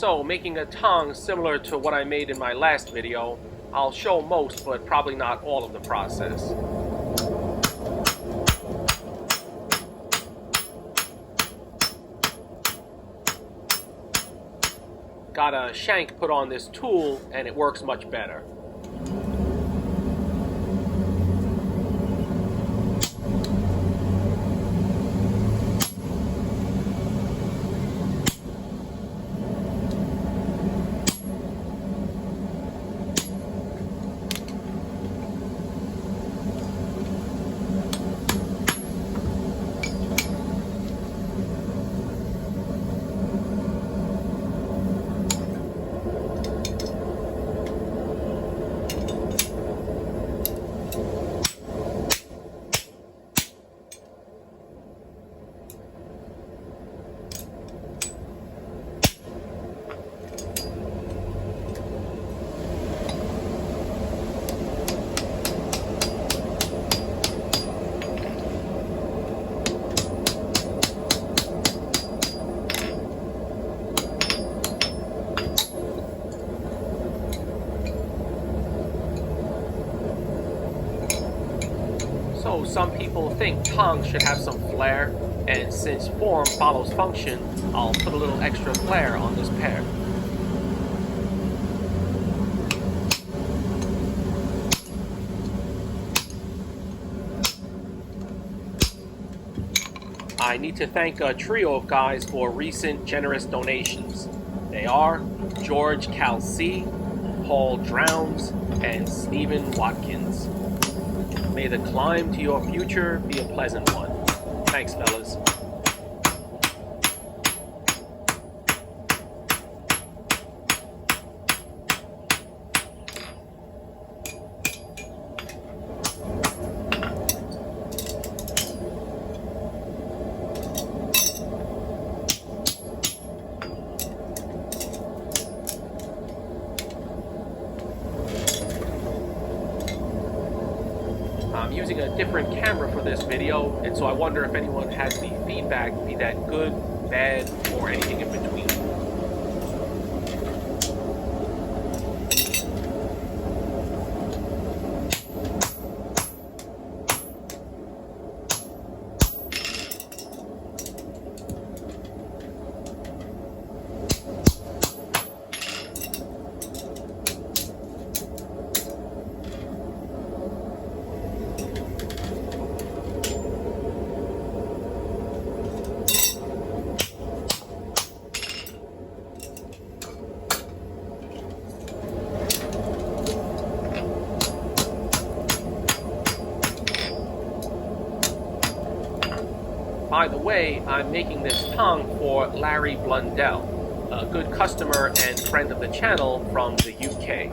So, making a tong similar to what I made in my last video. I'll show most, but probably not all of the process. Got a shank put on this tool, and it works much better. So some people think tongs should have some flair, and since form follows function, I'll put a little extra flair on this pair. I need to thank a trio of guys for recent generous donations. They are George Calc, Paul Drowns, and Stephen Watkins. May the climb to your future be a pleasant one. Thanks, fellas. I'm using a different camera for this video, and so I wonder if anyone has the feedback, be that good, bad, or anything in between. By the way, I'm making this tong for Larry Blundell, a good customer and friend of the channel from the UK.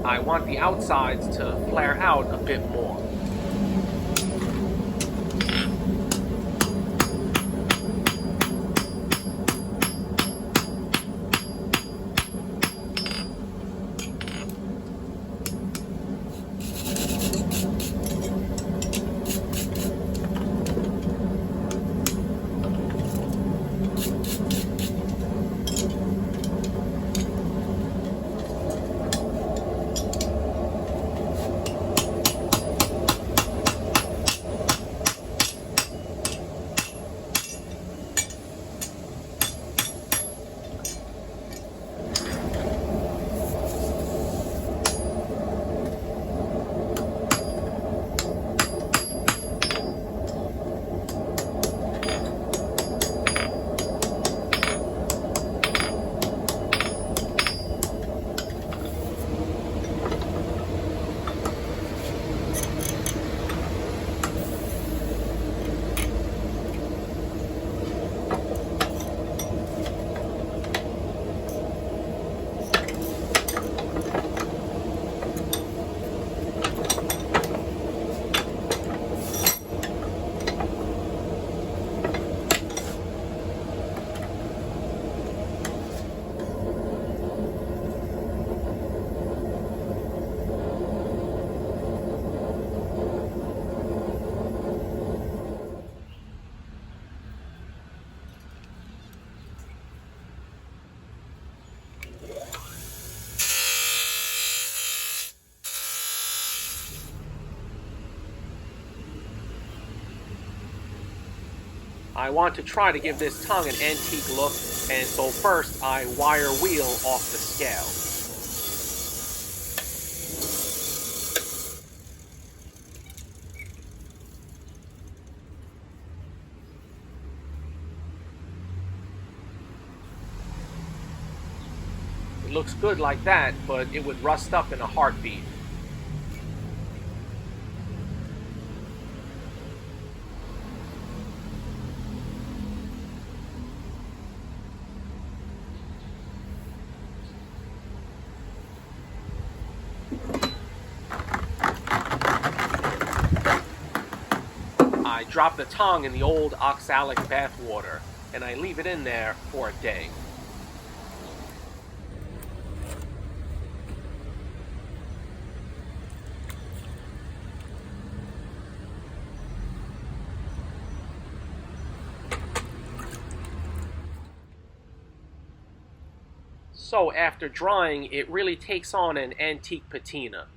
I want the outsides to flare out a bit more. I want to try to give this tongue an antique look, and so first I wire wheel off the scale. It looks good like that, but it would rust up in a heartbeat. I drop the tongue in the old oxalic bath water, and I leave it in there for a day. So after drying, it really takes on an antique patina.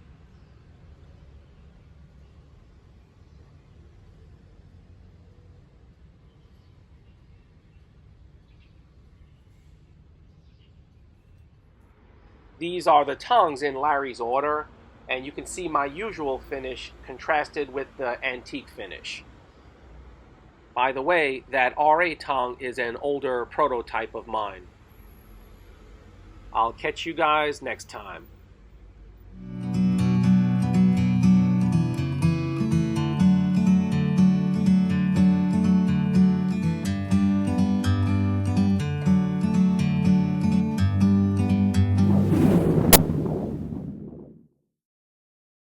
These are the tongues in Larry's order, and you can see my usual finish contrasted with the antique finish. By the way, that RA tongue is an older prototype of mine. I'll catch you guys next time.